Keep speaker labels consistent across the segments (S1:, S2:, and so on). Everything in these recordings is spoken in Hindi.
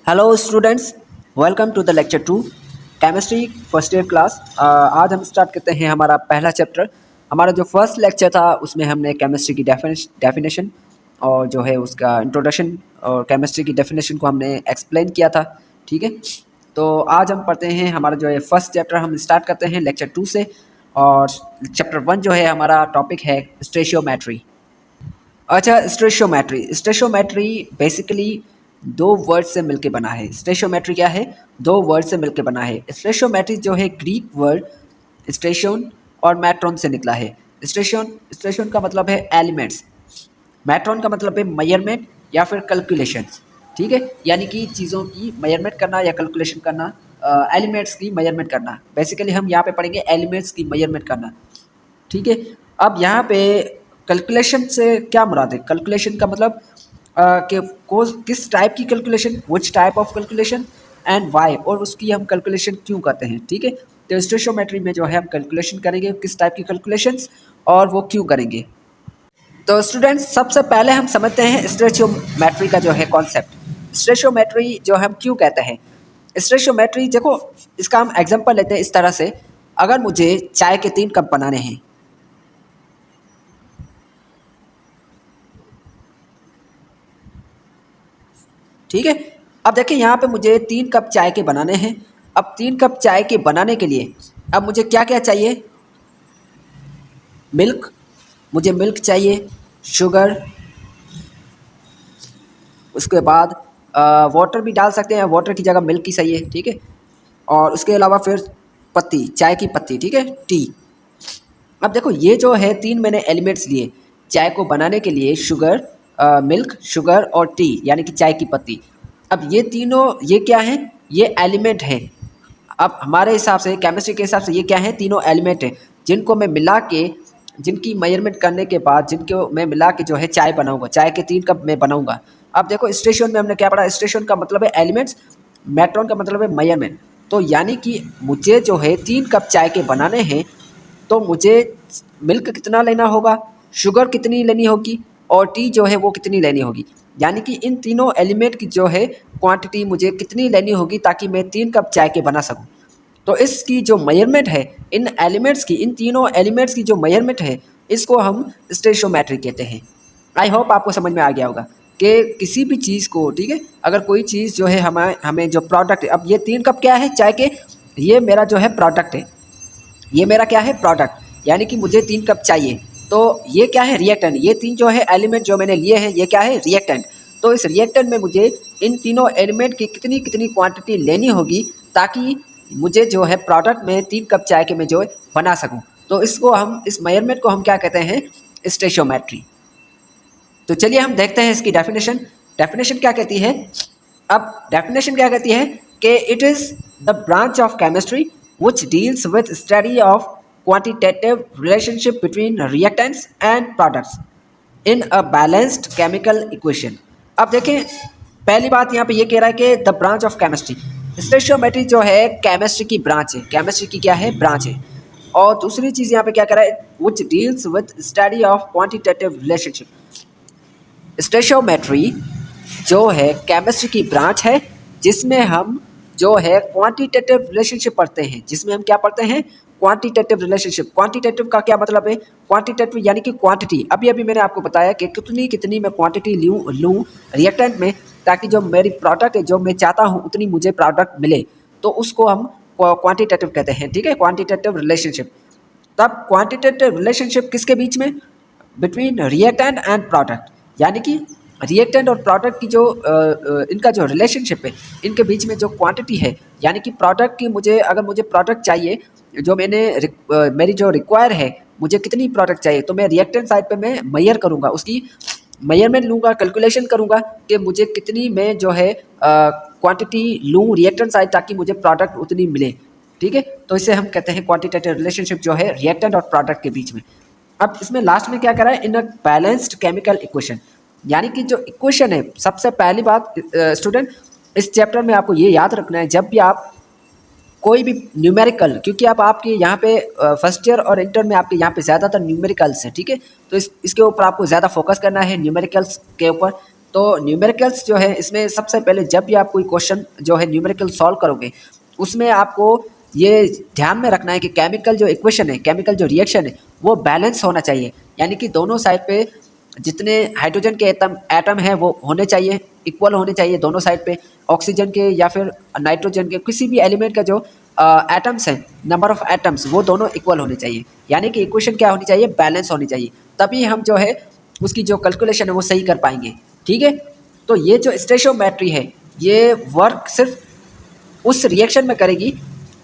S1: Hello students, welcome to the lecture 2 chemistry first year class. आज हम स्टार्ट करते हैं हमारा पहला चैप्टर। हमारा जो फर्स्ट लेक्चर था उसमें हमने केमिस्ट्री की डेफिनेशन और जो है उसका इंट्रोडक्शन और केमिस्ट्री की डेफिनेशन को हमने एक्सप्लेन किया था। ठीक है, तो आज हम पढ़ते हैं हमारा जो है फर्स्ट चैप्टर। हम स्टार्ट करते हैं लेक्चर 2 से। और चैप्टर 1 जो है हमारा टॉपिक है स्टेशियोमेट्री। अच्छा, स्टेशियोमेट्री बेसिकली दो वर्ड से मिलके बना है। स्टेशियोमेट्री क्या है? दो वर्ड से मिलके बना है। स्टेशियोमेट्री जो है ग्रीक वर्ड स्टेशन और मैट्रॉन से निकला है। स्टेशन का मतलब है एलिमेंट्स, मैट्रॉन का मतलब है मेजरमेंट या फिर कैलकुलेशंस। ठीक है, यानी कि चीज़ों की मेजरमेंट करना या कैलकुलेशन करना, एलिमेंट्स की मेजरमेंट करना। बेसिकली हम यहाँ पे पढ़ेंगे एलिमेंट्स की मेजरमेंट करना। ठीक है, अब यहाँ पे कैलकुलेशन से क्या मुराद है? कैलकुलेशन का मतलब कि किस टाइप की calculation, which type of calculation and why, और उसकी हम कैलकुलेशन क्यों करते हैं। ठीक है, तो स्टेशियोमेट्री में जो है हम कैलकुलेशन करेंगे किस टाइप की कैलकुलेशंस और वो क्यों करेंगे। तो स्टूडेंट्स, सबसे पहले हम समझते हैं स्टेशियोमेट्री का जो है कॉन्सेप्ट। स्टेशियोमेट्री जो हम क्यों कहते हैं स्टेशियोमेट्री, देखो इसका हम एग्जांपल लेते हैं इस तरह से। अगर मुझे चाय के 3 कप बनाने हैं, ठीक है। अब देखिए यहाँ पे मुझे 3 कप चाय के बनाने हैं। अब 3 कप चाय के बनाने के लिए अब मुझे क्या क्या चाहिए? मिल्क, मुझे मिल्क चाहिए, शुगर, उसके बाद वाटर भी डाल सकते हैं, वाटर की जगह मिल्क ही सही है। ठीक है, और उसके अलावा फिर पत्ती, चाय की पत्ती, ठीक है, टी। अब देखो ये जो है 3 मैंने एलिमेंट्स लिए चाय को बनाने के लिए, शुगर, मिल्क, शुगर और टी यानी कि चाय की पत्ती। अब ये तीनों ये क्या हैं? ये एलिमेंट हैं। अब हमारे हिसाब से, केमिस्ट्री के हिसाब से ये क्या है? तीनों एलिमेंट हैं जिनको मैं मिला के, जिनकी मेजरमेंट करने के बाद जिनको मैं मिला के जो है चाय बनाऊंगा, चाय के 3 कप मैं बनाऊंगा। अब देखो स्टेशन में हमने क्या पढ़ा? स्टेशन का मतलब है एलिमेंट्स, मैट्रॉन का मतलब है मेजरमेंट। तो यानी कि मुझे जो है 3 कप चाय के बनाने हैं, तो मुझे मिल्क कितना लेना होगा, शुगर कितनी लेनी होगी और टी जो है वो कितनी लेनी होगी। यानी कि इन तीनों एलिमेंट की जो है क्वांटिटी मुझे कितनी लेनी होगी ताकि मैं 3 कप चाय के बना सकूं। तो इसकी जो मेजरमेंट है, इन एलिमेंट्स की, इन तीनों एलिमेंट्स की जो मेजरमेंट है, इसको हम स्टेशियोमेट्री कहते हैं। आई होप आपको समझ में आ गया होगा कि किसी भी चीज़ को, ठीक है, अगर कोई चीज़ जो है हमें जो प्रोडक्ट है, अब ये 3 कप क्या है चाय के, ये मेरा जो है प्रोडक्ट है, ये मेरा क्या है? प्रोडक्ट। यानी कि मुझे 3 कप चाहिए, तो ये क्या है? रिएक्टेंट। ये 3 जो है एलिमेंट जो मैंने लिए हैं, ये क्या है? रिएक्टेंट। तो इस रिएक्टेंट में मुझे इन तीनों एलिमेंट की कितनी कितनी क्वांटिटी लेनी होगी ताकि मुझे जो है प्रोडक्ट में 3 कप चाय के मैं जो है बना सकूं। तो इसको हम, इस मेजरमेंट को हम क्या कहते हैं? स्टेशियोमेट्री। तो चलिए हम देखते हैं इसकी डेफिनेशन। डेफिनेशन क्या कहती है? अब डेफिनेशन क्या कहती है कि it is the branch of chemistry which deals with study of quantitative relationship between reactants and products in a balanced chemical equation। अब देखें, पहली बात यहाँ पे ये कह रहा है कि द ब्रांच ऑफ केमिस्ट्री, स्टेशियोमेट्री जो है केमिस्ट्री की ब्रांच है, केमिस्ट्री की क्या है? ब्रांच है। और दूसरी चीज़ यहाँ पे क्या कह रहा है? which deals with study of quantitative relationship। स्टेशियोमेट्री जो है केमिस्ट्री की ब्रांच है जिसमें हम जो है क्वांटिटेटिव रिलेशनशिप पढ़ते हैं, जिसमें हम क्या पढ़ते हैं? Quantitative relationship. क्वांटिटेटिव का क्या मतलब है? क्वांटिटेटिव यानी कि क्वांटिटी। अभी अभी मैंने आपको बताया कि कितनी कितनी मैं क्वांटिटी लूँ रिएक्टेंट में ताकि जो मेरी प्रोडक्ट है, जो मैं चाहता हूँ उतनी मुझे प्रोडक्ट मिले, तो उसको हम क्वांटिटेटिव कहते हैं। ठीक है, क्वांटिटेटिव रिलेशनशिप। तब क्वांटिटेटिव रिलेशनशिप किसके बीच में? Between reactant and product. यानी कि रिएक्टेंट और प्रोडक्ट की जो इनका जो रिलेशनशिप है, इनके बीच में जो क्वांटिटी है, यानी कि प्रोडक्ट की, मुझे अगर मुझे प्रोडक्ट चाहिए, जो मेरी जो रिक्वायर है, मुझे कितनी प्रोडक्ट चाहिए, तो मैं रिएक्टेंट साइड पे मैं मेजर करूँगा, उसकी मेजरमेंट लूँगा, कैलकुलेशन करूँगा कि मुझे कितनी मैं जो है क्वांटिटी लूँ रिएक्टेंट साइड ताकि मुझे प्रोडक्ट उतनी मिले। ठीक है, तो इसे हम कहते हैं क्वांटिटेटिव रिलेशनशिप जो है रिएक्टेंट और प्रोडक्ट के बीच में। अब इसमें लास्ट में क्या करा है? इन अ बैलेंस्ड केमिकल इक्वेशन। यानी कि जो इक्वेशन है, सबसे पहली बात स्टूडेंट, इस चैप्टर में आपको ये याद रखना है, जब भी आप कोई भी न्यूमेरिकल, क्योंकि आप आपके यहाँ पे फर्स्ट ईयर और इंटर में आपके यहाँ पे ज़्यादातर न्यूमेरिकल्स हैं, ठीक है, तो इसके ऊपर आपको ज़्यादा फोकस करना है, न्यूमेरिकल्स के ऊपर। तो न्यूमेरिकल्स जो है इसमें सबसे पहले जब भी आप कोई क्वेश्चन जो है न्यूमेरिकल सॉल्व करोगे उसमें आपको ये ध्यान में रखना है कि केमिकल जो इक्वेशन है, केमिकल जो रिएक्शन है वो बैलेंस होना चाहिए। यानी कि दोनों साइड पे जितने हाइड्रोजन के एटम है वो होने चाहिए, इक्वल होने चाहिए दोनों साइड पे। ऑक्सीजन के या फिर नाइट्रोजन के किसी भी एलिमेंट का जो एटम्स हैं, नंबर ऑफ एटम्स, वो दोनों इक्वल होने चाहिए। यानी कि इक्वेशन क्या होनी चाहिए, बैलेंस होनी चाहिए, तभी हम जो है उसकी जो कैलकुलेशन है वो सही कर पाएंगे। ठीक है, तो ये जो स्टोइचियोमेट्री है ये वर्क सिर्फ उस रिएक्शन में करेगी,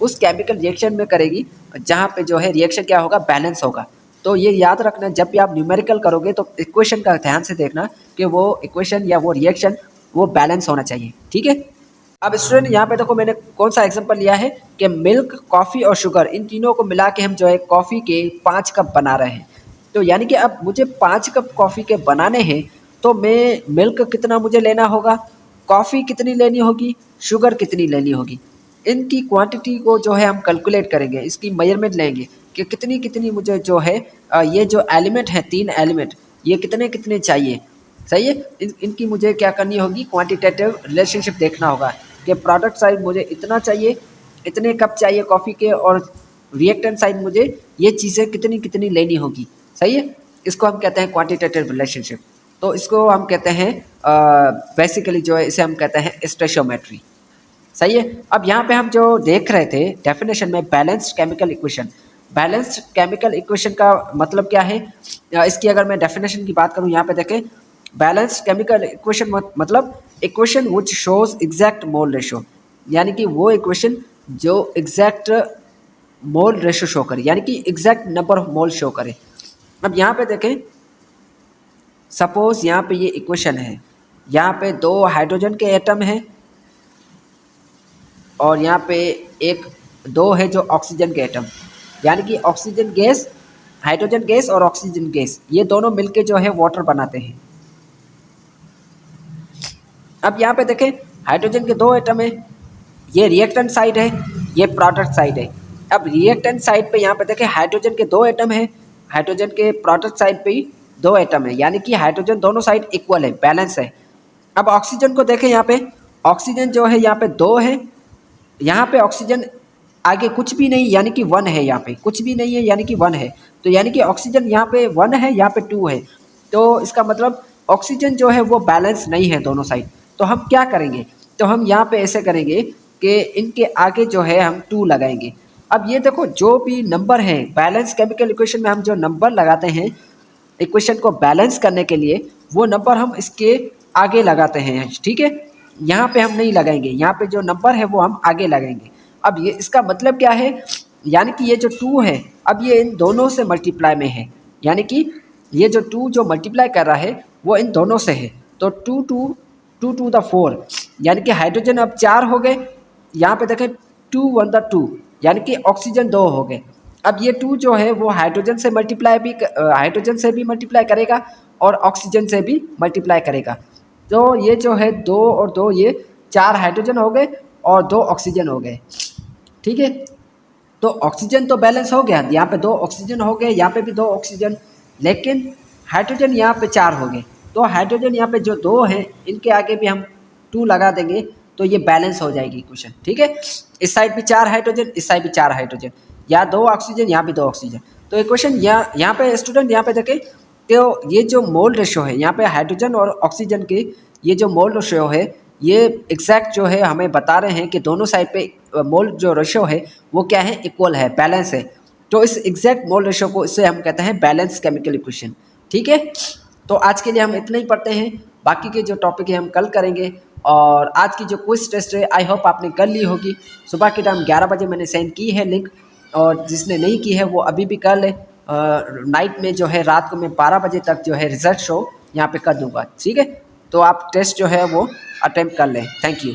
S1: उस केमिकल रिएक्शन में करेगी जहाँ पे जो है रिएक्शन क्या होगा, बैलेंस होगा। तो ये याद रखना, जब भी आप न्यूमेरिकल करोगे तो इक्वेशन का ध्यान से देखना कि वो इक्वेशन या वो रिएक्शन वो बैलेंस होना चाहिए। ठीक है, अब स्टूडेंट यहाँ पे देखो मैंने कौन सा एग्जांपल लिया है कि मिल्क, कॉफ़ी और शुगर, इन तीनों को मिला के हम जो है कॉफ़ी के 5 कप बना रहे हैं। तो यानी कि अब मुझे 5 कप कॉफ़ी के बनाने हैं तो मैं मिल्क कितना मुझे लेना होगा, कॉफ़ी कितनी लेनी होगी, शुगर कितनी लेनी होगी, इनकी क्वांटिटी को जो है हम कैलकुलेट करेंगे, इसकी मेजरमेंट लेंगे कि कितनी कितनी मुझे जो है ये जो एलिमेंट है, 3 एलिमेंट, ये कितने कितने चाहिए। सही है, इनकी मुझे क्या करनी होगी, क्वांटिटेटिव रिलेशनशिप देखना होगा कि प्रोडक्ट साइड मुझे इतना चाहिए, इतने कप चाहिए कॉफ़ी के, और रिएक्टेंट साइड मुझे ये चीज़ें कितनी कितनी लेनी होगी। सही है, इसको हम कहते हैं क्वांटिटेटिव रिलेशनशिप। तो इसको हम कहते हैं बेसिकली जो है इसे हम कहते हैं स्टोइचियोमेट्री। सही है, अब यहाँ पे हम जो देख रहे थे डेफिनेशन में balanced chemical equation, balanced chemical equation का मतलब क्या है, इसकी अगर मैं डेफिनेशन की बात करूँ, यहाँ पे देखें, बैलेंस्ड केमिकल इक्वेशन मतलब equation which shows exact mole ratio, यानी कि वो इक्वेशन जो एग्जैक्ट मोल रेशो शो करे, यानी कि exact number of mole show करे। अब यहाँ पे देखें, सपोज यहाँ पे ये इक्वेशन है, यहाँ पे 2 हाइड्रोजन के एटम हैं और यहाँ पे 2 है जो ऑक्सीजन के एटम, यानी कि ऑक्सीजन गैस, हाइड्रोजन गैस और ऑक्सीजन गैस, ये दोनों मिलके जो है वाटर बनाते हैं। अब यहाँ पे देखें, हाइड्रोजन के 2 एटम है, ये रिएक्टेंट साइड है, ये प्रोडक्ट साइड है। अब रिएक्टेंट साइड पे यहाँ पे देखें हाइड्रोजन के 2 एटम है, हाइड्रोजन के प्रोडक्ट साइड पे 2 एटम है, यानी कि हाइड्रोजन दोनों साइड इक्वल है, बैलेंस है। अब ऑक्सीजन को देखें, यहाँ पे ऑक्सीजन जो है यहाँ पे 2 है, यहाँ पे ऑक्सीजन आगे कुछ भी नहीं, यानी कि 1 है, यहाँ पे कुछ भी नहीं है यानी कि 1 है। तो यानी कि ऑक्सीजन यहाँ पे 1 है, यहाँ पे 2 है, तो इसका मतलब ऑक्सीजन जो है वो बैलेंस नहीं है दोनों साइड। तो हम क्या करेंगे, तो हम यहाँ पे ऐसे करेंगे कि इनके आगे जो है हम 2 लगाएंगे। अब ये देखो, जो भी नंबर है बैलेंस केमिकल इक्वेशन में हम जो नंबर लगाते हैं इक्वेशन को बैलेंस करने के लिए, वो नंबर हम इसके आगे लगाते हैं। ठीक है, यहाँ पे हम नहीं लगाएंगे, यहाँ पे जो नंबर है वो हम आगे लगाएंगे। अब ये इसका मतलब क्या है, यानी कि ये जो 2 है अब ये इन दोनों से मल्टीप्लाई में है, यानी कि ये जो 2 जो मल्टीप्लाई कर रहा है वो इन दोनों से है। तो 2 टू द 4, यानी कि हाइड्रोजन अब 4 हो गए, यहाँ पे देखें 2 1 द 2, यानी कि ऑक्सीजन 2 हो गए। अब ये 2 जो है वो हाइड्रोजन से भी मल्टीप्लाई करेगा और ऑक्सीजन से भी मल्टीप्लाई करेगा। तो ये जो है 2 और 2, ये 4 हाइड्रोजन हो गए और 2 ऑक्सीजन हो गए। ठीक है, तो ऑक्सीजन तो बैलेंस हो गया, यहाँ पे 2 ऑक्सीजन हो गए, यहाँ पे भी 2 ऑक्सीजन, लेकिन हाइड्रोजन यहाँ पे 4 हो गए। तो हाइड्रोजन यहाँ पे जो 2 हैं इनके आगे भी हम 2 लगा देंगे तो ये बैलेंस हो जाएगी इक्वेशन। ठीक है, इस साइड भी 4 हाइड्रोजन, इस साइड भी 4 हाइड्रोजन, या 2 ऑक्सीजन, यहाँ भी 2 ऑक्सीजन। तो इक्वेशन यहाँ पे स्टूडेंट यहाँ पे देखें, तो ये जो मोल रेशो है यहाँ पे हाइड्रोजन और ऑक्सीजन के, ये जो मोल रेशो है ये एग्जैक्ट जो है हमें बता रहे हैं कि दोनों साइड पे मोल जो रेशो है वो क्या है, इक्वल है, बैलेंस है। तो इस एग्जैक्ट मोल रेशो को, इससे हम कहते हैं बैलेंस केमिकल इक्वेशन। ठीक है, तो आज के लिए हम इतना ही पढ़ते हैं, बाकी के जो टॉपिक है हम कल करेंगे। और आज की जो क्विज टेस्ट है आई होप आपने कर ली होगी, सुबह के टाइम 11 बजे मैंने सेंड की है लिंक, और जिसने नहीं की है वो अभी भी कर ले। नाइट में जो है, रात को मैं 12 बजे तक जो है रिजल्ट शो यहाँ पे कर दूँगा। ठीक है, तो आप टेस्ट जो है वो अटेम्प्ट कर लें। Thank you.